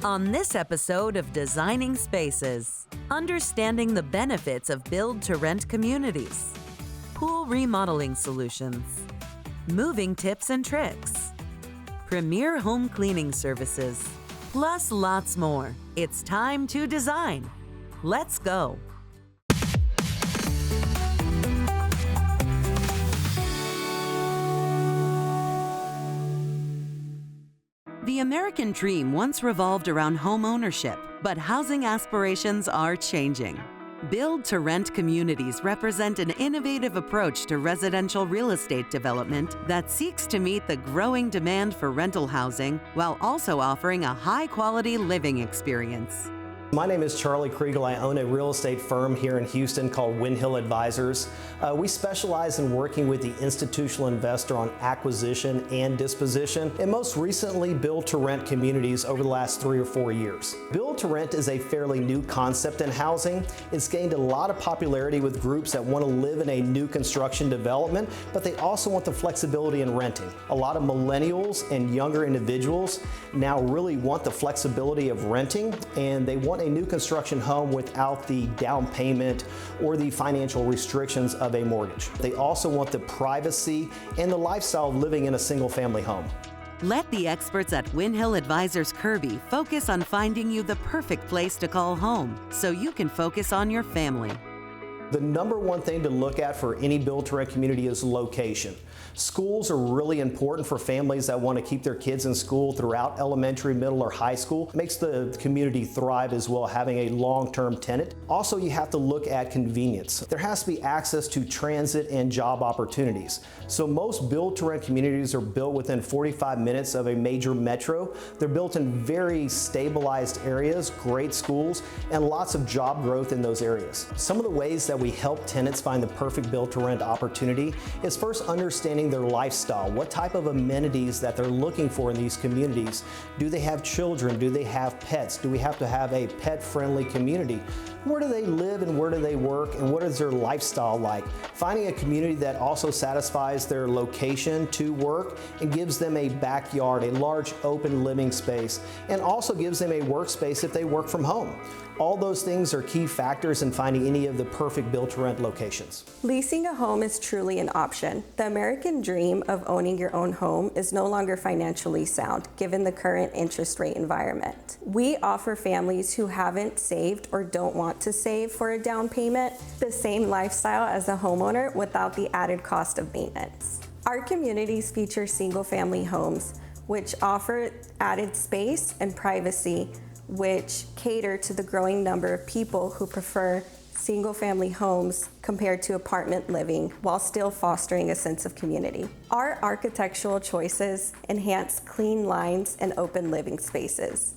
On this episode of Designing Spaces, understanding the benefits of build-to-rent communities, pool remodeling solutions, moving tips and tricks, premier home cleaning services, plus lots more. It's time to design. Let's go. The American dream once revolved around home ownership, but housing aspirations are changing. Build-to-rent communities represent an innovative approach to residential real estate development that seeks to meet the growing demand for rental housing while also offering a high-quality living experience. My name is Charlie Kriegel. I own a real estate firm here in Houston called WinHill Advisors. We specialize in working with the institutional investor on acquisition and disposition, and most recently build-to-rent communities over the last 3 or 4 years. Build-to-rent is a fairly new concept in housing. It's gained a lot of popularity with groups that want to live in a new construction development, but they also want the flexibility in renting. A lot of millennials and younger individuals now really want the flexibility of renting, and they want a new construction home without the down payment or the financial restrictions of a mortgage. They also want the privacy and the lifestyle of living in a single-family home. Let the experts at WinHill Advisors-Kirby focus on finding you the perfect place to call home so you can focus on your family. The number one thing to look at for any build-to-rent community is location. Schools are really important for families that want to keep their kids in school throughout elementary, middle, or high school. It makes the community thrive as well, having a long-term tenant. Also, you have to look at convenience. There has to be access to transit and job opportunities. So most build-to-rent communities are built within 45 minutes of a major metro. They're built in very stabilized areas, great schools, and lots of job growth in those areas. Some of the ways that we help tenants find the perfect build-to-rent opportunity is first understanding their lifestyle, what type of amenities that they're looking for in these communities. Do they have children? Do they have pets? Do we have to have a pet-friendly community? Where do they live and where do they work, and what is their lifestyle like? Finding a community that also satisfies their location to work and gives them a backyard, a large open living space, and also gives them a workspace if they work from home. All those things are key factors in finding any of the perfect build-to-rent locations. Leasing a home is truly an option. The American dream of owning your own home is no longer financially sound, given the current interest rate environment. We offer families who haven't saved or don't want to save for a down payment the same lifestyle as a homeowner without the added cost of maintenance. Our communities feature single-family homes, which offer added space and privacy, which cater to the growing number of people who prefer single-family homes compared to apartment living while still fostering a sense of community. Our architectural choices enhance clean lines and open living spaces,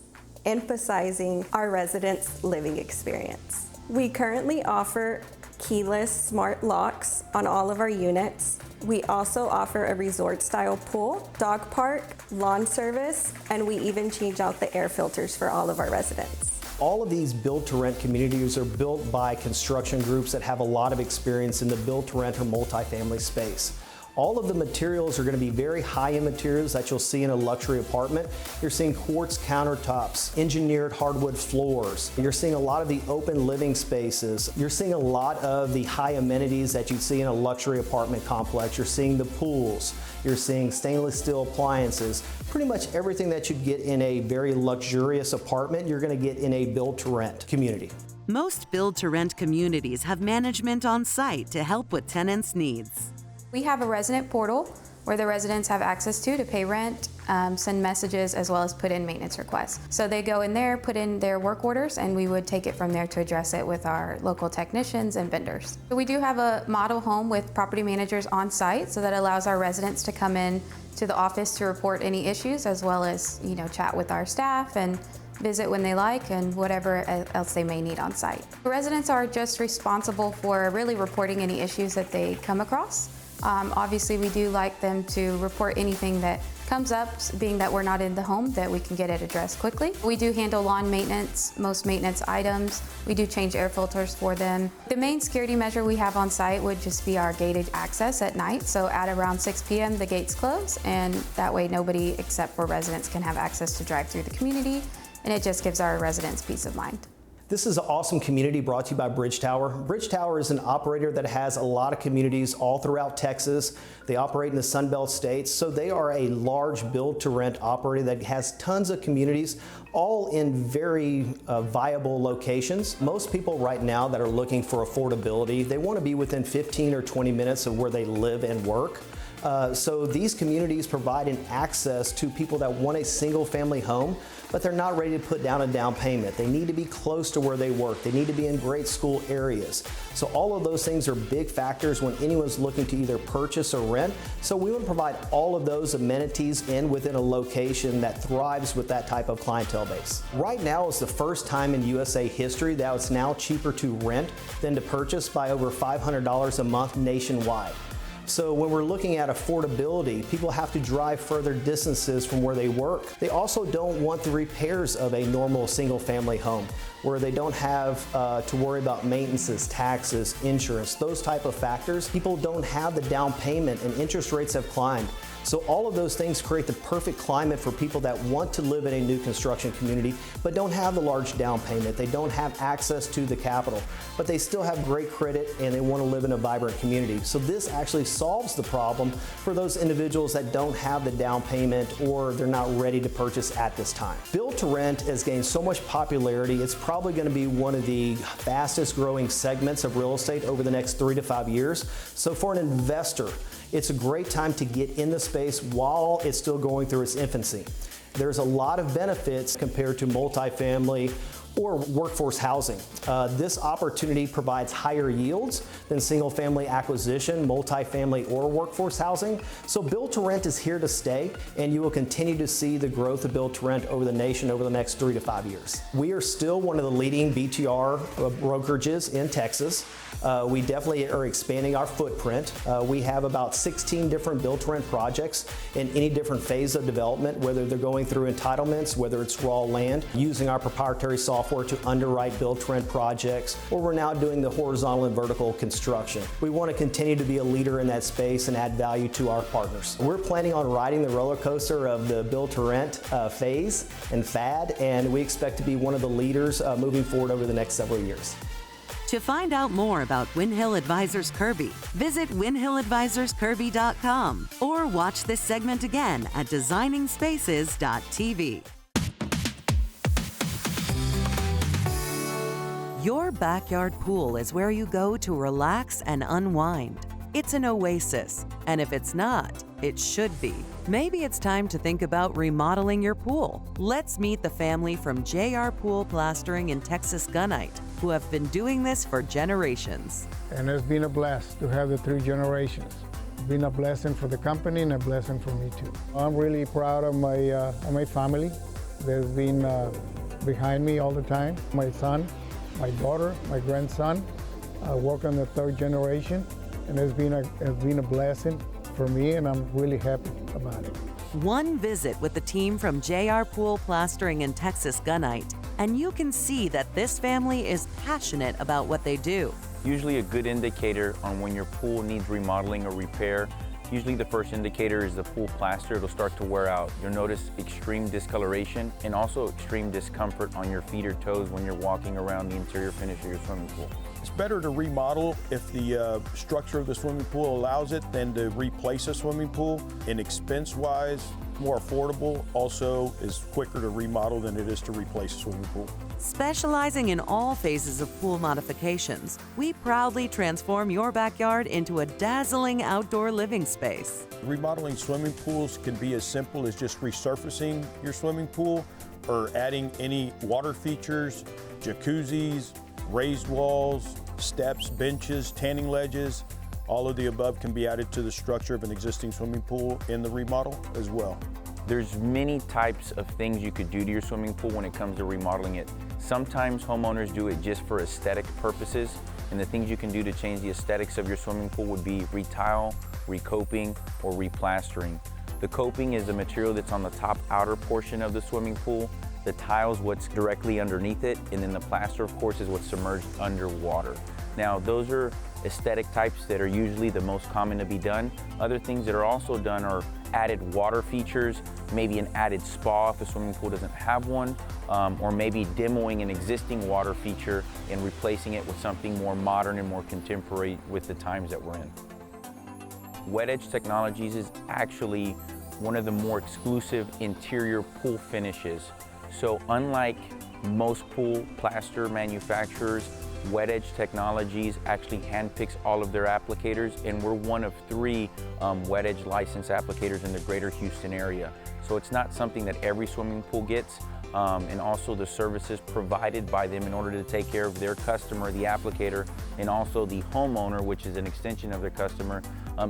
emphasizing our residents' living experience. We currently offer keyless smart locks on all of our units. We also offer a resort-style pool, dog park, lawn service, and we even change out the air filters for all of our residents. All of these build-to-rent communities are built by construction groups that have a lot of experience in the build-to-rent or multifamily space. All of the materials are going to be very high-end materials that you'll see in a luxury apartment. You're seeing quartz countertops, engineered hardwood floors. You're seeing a lot of the open living spaces. You're seeing a lot of the high amenities that you'd see in a luxury apartment complex. You're seeing the pools. You're seeing stainless steel appliances. Pretty much everything that you'd get in a very luxurious apartment, you're going to get in a build-to-rent community. Most build-to-rent communities have management on site to help with tenants' needs. We have a resident portal where the residents have access to pay rent, send messages, as well as put in maintenance requests. So they go in there, put in their work orders, and we would take it from there to address it with our local technicians and vendors. So we do have a model home with property managers on site, so that allows our residents to come in to the office to report any issues, as well as chat with our staff and visit when they like and whatever else they may need on site. The residents are just responsible for really reporting any issues that they come across. Obviously, we do like them to report anything that comes up, being that we're not in the home, that we can get it addressed quickly. We do handle lawn maintenance, most maintenance items. We do change air filters for them. The main security measure we have on site would just be our gated access at night. So at around 6 p.m. the gates close, and that way nobody except for residents can have access to drive through the community and it just gives our residents peace of mind. This is an awesome community brought to you by Bridge Tower. Bridge Tower is an operator that has a lot of communities all throughout Texas. They operate in the Sunbelt states, so they are a large build-to-rent operator that has tons of communities, all in very viable locations. Most people right now that are looking for affordability, they want to be within 15 or 20 minutes of where they live and work. So these communities provide an access to people that want a single family home, but they're not ready to put down a down payment. They need to be close to where they work. They need to be in great school areas. So all of those things are big factors when anyone's looking to either purchase or rent. So we want to provide all of those amenities within a location that thrives with that type of clientele base. Right now is the first time in USA history that it's now cheaper to rent than to purchase by over $500 a month nationwide. So when we're looking at affordability, people have to drive further distances from where they work. They also don't want the repairs of a normal single family home, where they don't have to worry about maintenances, taxes, insurance, those type of factors. People don't have the down payment and interest rates have climbed. So all of those things create the perfect climate for people that want to live in a new construction community but don't have the large down payment. They don't have access to the capital, but they still have great credit and they want to live in a vibrant community. So this actually solves the problem for those individuals that don't have the down payment or they're not ready to purchase at this time. Build to rent has gained so much popularity. It's probably going to be one of the fastest growing segments of real estate over the next 3 to 5 years. So for an investor, it's a great time to get in the space while it's still going through its infancy. There's a lot of benefits compared to multifamily or workforce housing. This opportunity provides higher yields than single family acquisition, multifamily, or workforce housing. So build to rent is here to stay, and you will continue to see the growth of build to rent over the nation over the next 3 to 5 years. We are still one of the leading BTR brokerages in Texas. We definitely are expanding our footprint. We have about 16 different build to rent projects in any different phase of development, whether they're going through entitlements, whether it's raw land, using our proprietary software to underwrite build to rent projects, or we're now doing the horizontal and vertical construction. We want to continue to be a leader in that space and add value to our partners. We're planning on riding the roller coaster of the build to rent phase and fad, and we expect to be one of the leaders moving forward over the next several years. To find out more about WinHill Advisors-Kirby, visit winhilladvisorskirby.com or watch this segment again at designingspaces.tv. Your backyard pool is where you go to relax and unwind. It's an oasis, and if it's not, it should be. Maybe it's time to think about remodeling your pool. Let's meet the family from JR Pool Plastering in Texas Gunite, who have been doing this for generations. And it's been a blast to have the 3 generations. It's been a blessing for the company and a blessing for me too. I'm really proud of my family. They've been behind me all the time. My son, my daughter, my grandson, work on the 3rd generation, and it's been a blessing for me, and I'm really happy about it. One visit with the team from JR Pool Plastering in Texas Gunite, and you can see that this family is passionate about what they do. Usually a good indicator on when your pool needs remodeling or repair, usually the first indicator is the pool plaster. It'll start to wear out. You'll notice extreme discoloration and also extreme discomfort on your feet or toes when you're walking around the interior finish of your swimming pool. It's better to remodel if the structure of the swimming pool allows it than to replace a swimming pool. And expense-wise, more affordable, also is quicker to remodel than it is to replace a swimming pool. Specializing in all phases of pool modifications, we proudly transform your backyard into a dazzling outdoor living space. Remodeling swimming pools can be as simple as just resurfacing your swimming pool or adding any water features, jacuzzis, raised walls, steps, benches, tanning ledges. All of the above can be added to the structure of an existing swimming pool in the remodel as well. There's many types of things you could do to your swimming pool when it comes to remodeling it. Sometimes homeowners do it just for aesthetic purposes, and the things you can do to change the aesthetics of your swimming pool would be retile, recoping, or replastering. The coping is the material that's on the top outer portion of the swimming pool. The tile is what's directly underneath it, and then the plaster, of course, is what's submerged underwater. Now, those are aesthetic types that are usually the most common to be done. Other things that are also done are added water features, maybe an added spa if a swimming pool doesn't have one, or maybe demoing an existing water feature and replacing it with something more modern and more contemporary with the times that we're in. Wet Edge Technologies is actually one of the more exclusive interior pool finishes. So unlike most pool plaster manufacturers, Wet Edge Technologies actually handpicks all of their applicators, and we're one of 3 Wet Edge licensed applicators in the greater Houston area. So it's not something that every swimming pool gets, and also the services provided by them in order to take care of their customer, the applicator, and also the homeowner, which is an extension of their customer,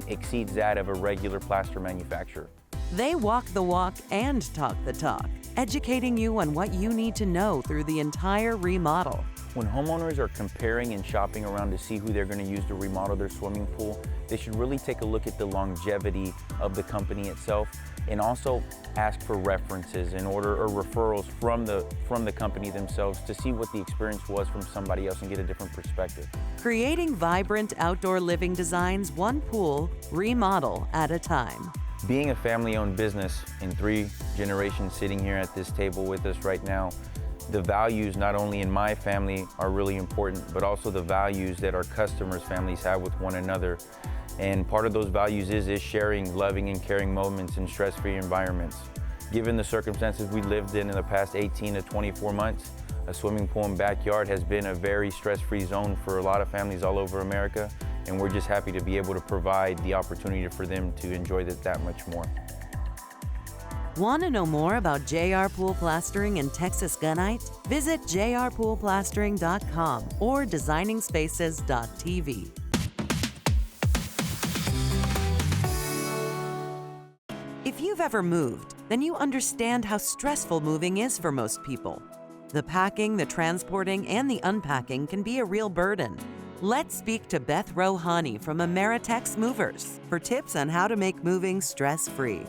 exceeds that of a regular plaster manufacturer. They walk the walk and talk the talk, educating you on what you need to know through the entire remodel. When homeowners are comparing and shopping around to see who they're going to use to remodel their swimming pool, they should really take a look at the longevity of the company itself, and also ask for references in order, or referrals from the company themselves, to see what the experience was from somebody else and get a different perspective. Creating vibrant outdoor living designs, one pool remodel at a time. Being a family-owned business and 3 generations sitting here at this table with us right now, the values not only in my family are really important, but also the values that our customers' families have with one another. And part of those values is sharing loving and caring moments in stress-free environments. Given the circumstances we lived in the past 18 to 24 months, a swimming pool and backyard has been a very stress-free zone for a lot of families all over America, and we're just happy to be able to provide the opportunity for them to enjoy that much more. Want to know more about JR Pool Plastering and Texas Gunite? Visit jrpoolplastering.com or designingspaces.tv. If you've ever moved, then you understand how stressful moving is for most people. The packing, the transporting, and the unpacking can be a real burden. Let's speak to Beth Rohani from Ameritex Movers for tips on how to make moving stress-free.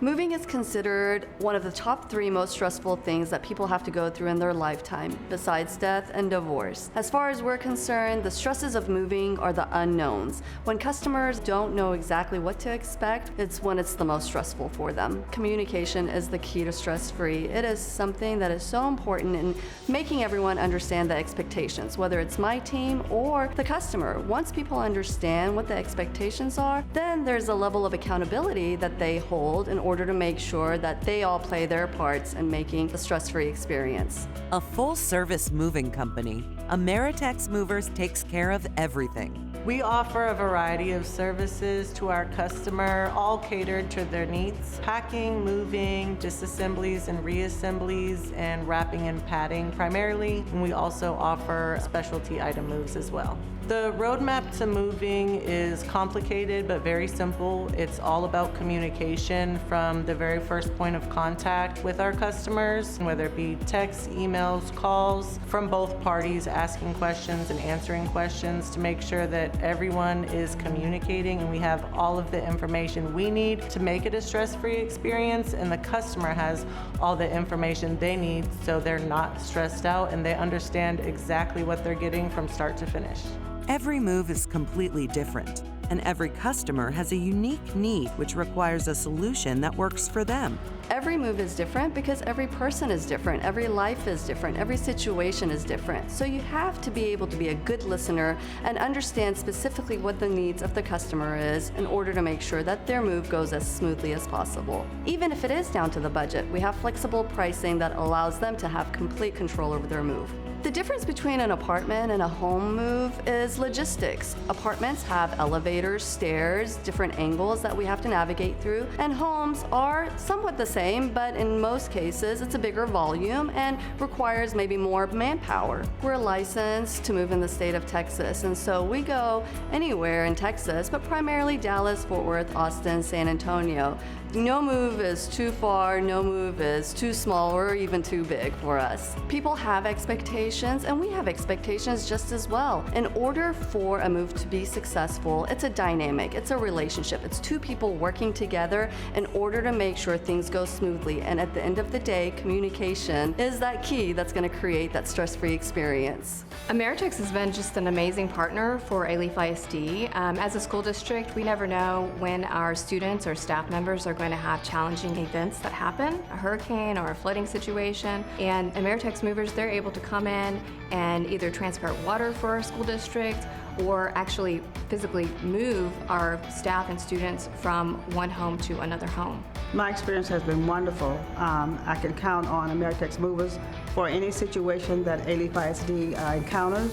Moving is considered one of the top 3 most stressful things that people have to go through in their lifetime, besides death and divorce. As far as we're concerned, the stresses of moving are the unknowns. When customers don't know exactly what to expect, it's when it's the most stressful for them. Communication is the key to stress-free. It is something that is so important in making everyone understand the expectations, whether it's my team or the customer. Once people understand what the expectations are, then there's a level of accountability that they hold in order to make sure that they all play their parts in making a stress-free experience. A full-service moving company, Ameritex Movers takes care of everything. We offer a variety of services to our customer, all catered to their needs. Packing, moving, disassemblies and reassemblies, and wrapping and padding primarily. And we also offer specialty item moves as well. The roadmap to moving is complicated but very simple. It's all about communication from the very first point of contact with our customers, whether it be texts, emails, calls, from both parties asking questions and answering questions to make sure that everyone is communicating and we have all of the information we need to make it a stress-free experience, and the customer has all the information they need so they're not stressed out and they understand exactly what they're getting from start to finish. Every move is completely different, and every customer has a unique need which requires a solution that works for them. Every move is different because every person is different, every life is different, every situation is different. So you have to be able to be a good listener and understand specifically what the needs of the customer is in order to make sure that their move goes as smoothly as possible. Even if it is down to the budget, we have flexible pricing that allows them to have complete control over their move. The difference between an apartment and a home move is logistics. Apartments have elevators, stairs, different angles that we have to navigate through, and homes are somewhat the same, but in most cases it's a bigger volume and requires maybe more manpower. We're licensed to move in the state of Texas, and so we go anywhere in Texas, but primarily Dallas, Fort Worth, Austin, San Antonio. No move is too far, no move is too small or even too big for us. People have expectations and we have expectations just as well. In order for a move to be successful, it's a dynamic, it's a relationship. It's two people working together in order to make sure things go smoothly. And at the end of the day, communication is that key that's going to create that stress-free experience. Ameritex has been just an amazing partner for Alief ISD. As a school district, we never know when our students or staff members are going to have challenging events that happen, a hurricane or a flooding situation. And Ameritex Movers, they're able to come in and either transport water for our school district or actually physically move our staff and students from one home to another home. My experience has been wonderful. I can count on Ameritex Movers for any situation that Alief ISD encounters,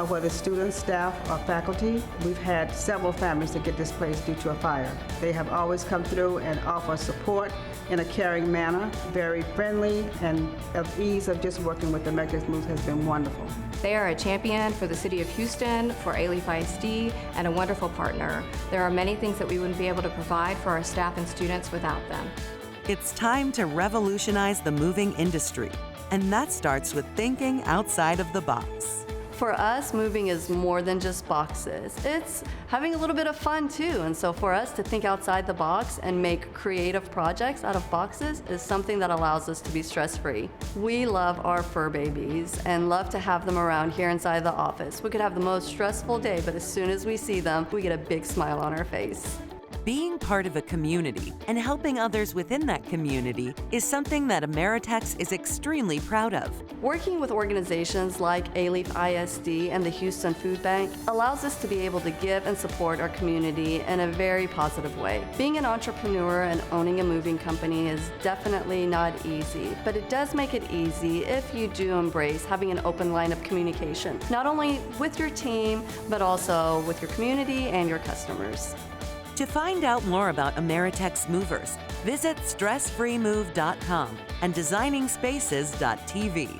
whether students, staff, or faculty. We've had several families that get displaced due to a fire. They have always come through and offer support in a caring manner, very friendly, and of ease of just working with Ameritex Movers has been wonderful. They are a champion for the City of Houston, for Alief ISD, and a wonderful partner. There are many things that we wouldn't be able to provide for our staff and students without them. It's time to revolutionize the moving industry, and that starts with thinking outside of the box. For us, moving is more than just boxes. It's having a little bit of fun too. And so for us to think outside the box and make creative projects out of boxes is something that allows us to be stress-free. We love our fur babies and love to have them around here inside the office. We could have the most stressful day, but as soon as we see them, we get a big smile on our face. Being part of a community and helping others within that community is something that Ameritex is extremely proud of. Working with organizations like Alief ISD and the Houston Food Bank allows us to be able to give and support our community in a very positive way. Being an entrepreneur and owning a moving company is definitely not easy, but it does make it easy if you do embrace having an open line of communication, not only with your team, but also with your community and your customers. To find out more about Ameritex Movers, visit stressfreemove.com and designingspaces.tv.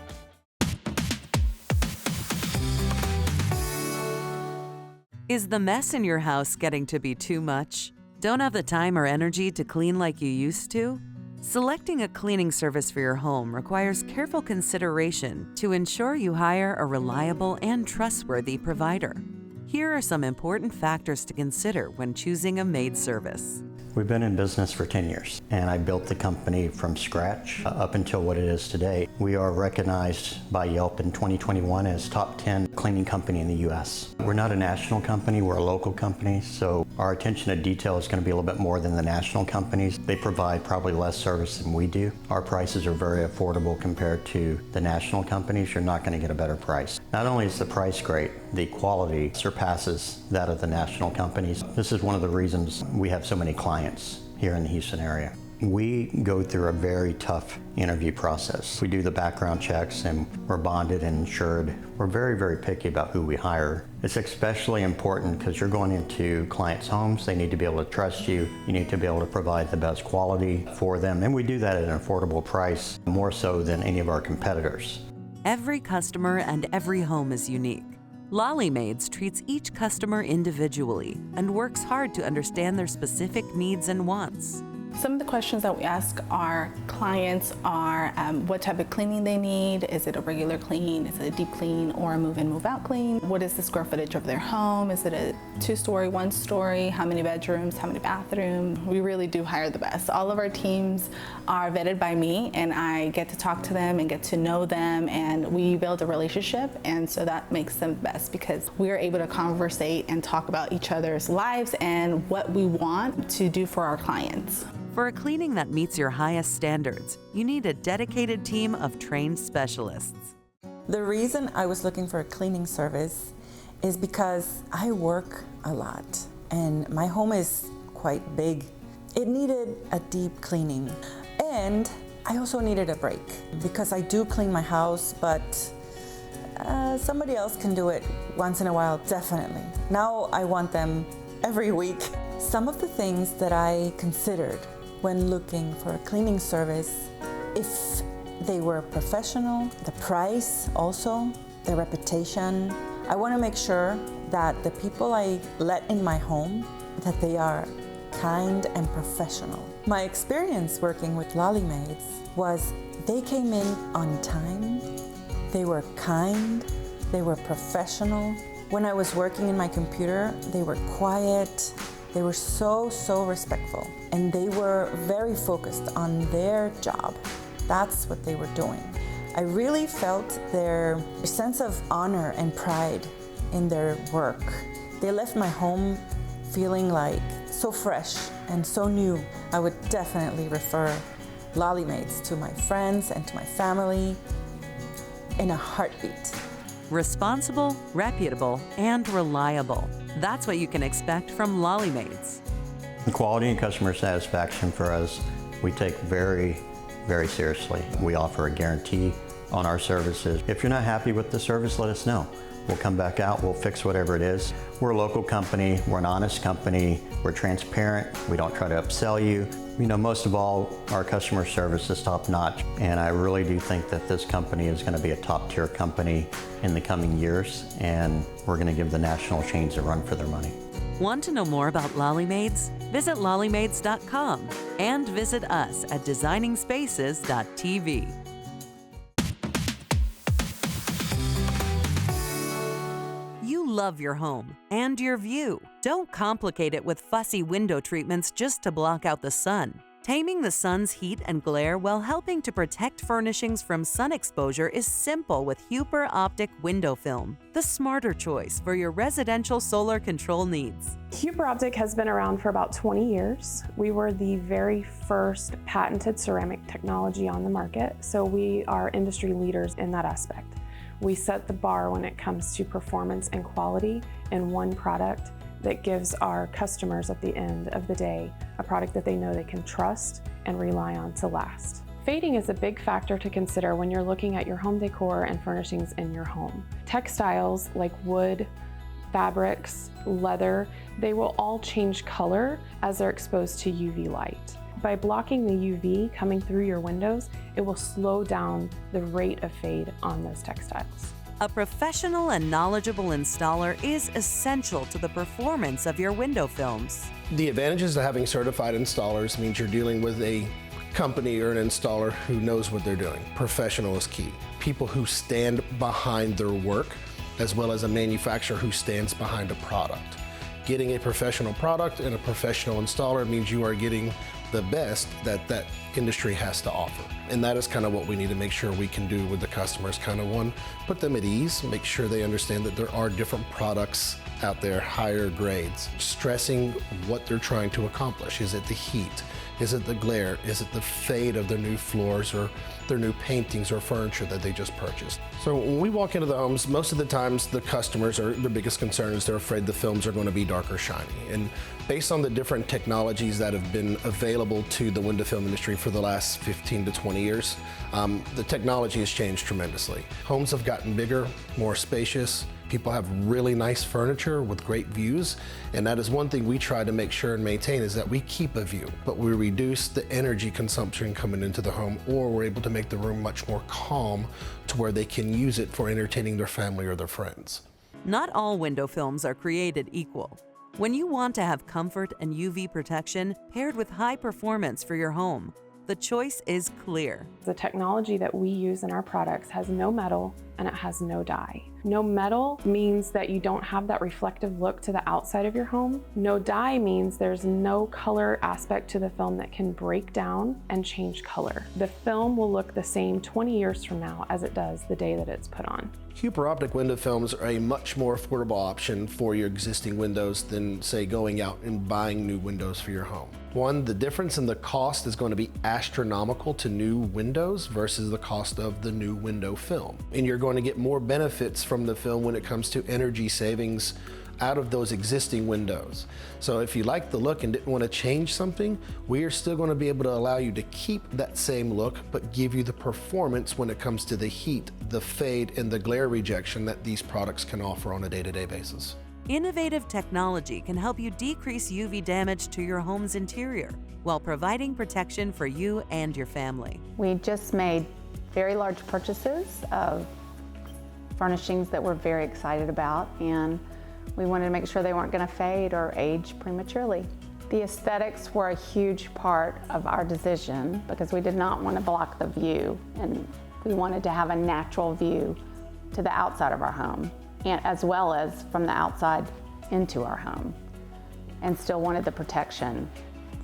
Is the mess in your house getting to be too much? Don't have the time or energy to clean like you used to? Selecting a cleaning service for your home requires careful consideration to ensure you hire a reliable and trustworthy provider. Here are some important factors to consider when choosing a maid service. We've been in business for 10 years, and I built the company from scratch up until what it is today. We are recognized by Yelp in 2021 as top 10 cleaning company in the U.S. We're not a national company, we're a local company, so our attention to detail is going to be a little bit more than the national companies. They provide probably less service than we do. Our prices are very affordable compared to the national companies. You're not going to get a better price. Not only is the price great, the quality surpasses that of the national companies. This is one of the reasons we have so many clients here in the Houston area. We go through a very tough interview process. We do the background checks and we're bonded and insured. We're very, very picky about who we hire. It's especially important because you're going into clients' homes. They need to be able to trust you. You need to be able to provide the best quality for them. And we do that at an affordable price, more so than any of our competitors. Every customer and every home is unique. Lollimaids treats each customer individually and works hard to understand their specific needs and wants. Some of the questions that we ask our clients are what type of cleaning they need. Is it a regular clean? Is it a deep clean or a move-in, move-out clean? What is the square footage of their home? Is it a 2-story, 1-story? How many bedrooms? How many bathrooms? We really do hire the best. All of our teams are vetted by me, and I get to talk to them and get to know them, and we build a relationship, and so that makes them best because we are able to conversate and talk about each other's lives and what we want to do for our clients. For a cleaning that meets your highest standards, you need a dedicated team of trained specialists. The reason I was looking for a cleaning service is because I work a lot and my home is quite big. It needed a deep cleaning, and I also needed a break because I do clean my house, but somebody else can do it once in a while, definitely. Now I want them every week. Some of the things that I considered when looking for a cleaning service, if they were professional, the price also, the reputation. I want to make sure that the people I let in my home, that they are kind and professional. My experience working with Lollimaids was they came in on time, they were kind, they were professional. When I was working in my computer, they were quiet, they were so respectful, and they were very focused on their job. That's what they were doing. I really felt their sense of honor and pride in their work. They left my home feeling like so fresh and so new. I would definitely refer Lollimaids to my friends and to my family in a heartbeat. Responsible, reputable, and reliable. That's what you can expect from Lollimaids. The quality and customer satisfaction for us, we take very seriously. We offer a guarantee on our services. If you're not happy with the service, let us know. We'll come back out, we'll fix whatever it is. We're a local company, we're an honest company, we're transparent, we don't try to upsell you. You know, most of all, our customer service is top notch, and I really do think that this company is going to be a top tier company in the coming years, and we're going to give the national chains a run for their money. Want to know more about Lollimaids? Visit lollimaids.com and visit us at designingspaces.tv. You love your home and your view. Don't complicate it with fussy window treatments just to block out the sun. Taming the sun's heat and glare while helping to protect furnishings from sun exposure is simple with Hüper Optik window film, the smarter choice for your residential solar control needs. Hüper Optik has been around for about 20 years. We were the very first patented ceramic technology on the market, so we are industry leaders in that aspect. We set the bar when it comes to performance and quality in one product that gives our customers at the end of the day a product that they know they can trust and rely on to last. Fading is a big factor to consider when you're looking at your home decor and furnishings in your home. Textiles like wood, fabrics, leather, they will all change color as they're exposed to UV light. By blocking the UV coming through your windows, it will slow down the rate of fade on those textiles. A professional and knowledgeable installer is essential to the performance of your window films. The advantages of having certified installers means you're dealing with a company or an installer who knows what they're doing. Professional is key. People who stand behind their work, as well as a manufacturer who stands behind a product. Getting a professional product and a professional installer means you are getting the best that that industry has to offer. And that is kind of what we need to make sure we can do with the customers. Kind of one, put them at ease, make sure they understand that there are different products out there, higher grades. Stressing what they're trying to accomplish. Is it the heat? Is it the glare? Is it the fade of their new floors or their new paintings or furniture that they just purchased? So when we walk into the homes, most of the times the customers are, their biggest concern is they're afraid the films are going to be dark or shiny. And based on the different technologies that have been available to the window film industry for the last 15 to 20 years, the technology has changed tremendously. Homes have gotten bigger, more spacious. People have really nice furniture with great views, and that is one thing we try to make sure and maintain is that we keep a view, but we reduce the energy consumption coming into the home, or we're able to make the room much more calm to where they can use it for entertaining their family or their friends. Not all window films are created equal. When you want to have comfort and UV protection paired with high performance for your home, the choice is clear. The technology that we use in our products has no metal and it has no dye. No metal means that you don't have that reflective look to the outside of your home. No dye means there's no color aspect to the film that can break down and change color. The film will look the same 20 years from now as it does the day that it's put on. Hüper Optik window films are a much more affordable option for your existing windows than, say, going out and buying new windows for your home. One, the difference in the cost is going to be astronomical to new windows versus the cost of the new window film. And you're going to get more benefits from the film when it comes to energy savings out of those existing windows. So if you like the look and didn't want to change something, we are still going to be able to allow you to keep that same look, but give you the performance when it comes to the heat, the fade, and the glare rejection that these products can offer on a day-to-day basis. Innovative technology can help you decrease UV damage to your home's interior while providing protection for you and your family. We just made very large purchases of furnishings that we're very excited about, and we wanted to make sure they weren't going to fade or age prematurely. The aesthetics were a huge part of our decision because we did not want to block the view, and we wanted to have a natural view to the outside of our home, and as well as from the outside into our home, and still wanted the protection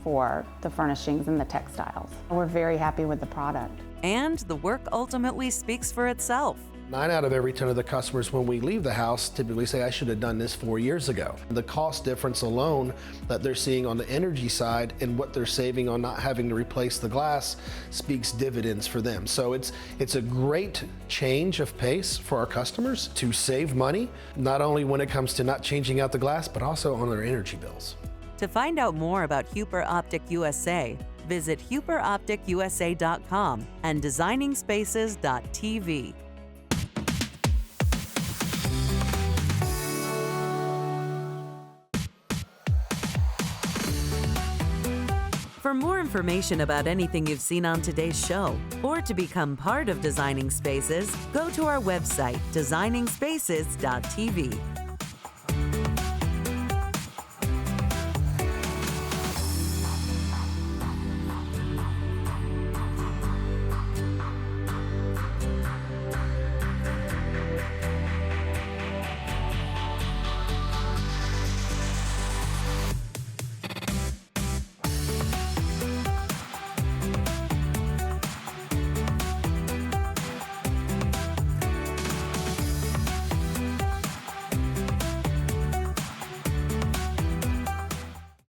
for the furnishings and the textiles. We're very happy with the product. And the work ultimately speaks for itself. 9 out of every 10 of the customers when we leave the house typically say, I should have done this 4 years ago. The cost difference alone that they're seeing on the energy side and what they're saving on not having to replace the glass speaks dividends for them. So it's a great change of pace for our customers to save money, not only when it comes to not changing out the glass, but also on their energy bills. To find out more about Hüper Optik USA, visit HüperOptikUSA.com and designingspaces.tv. For more information about anything you've seen on today's show, or to become part of Designing Spaces, go to our website, designingspaces.tv.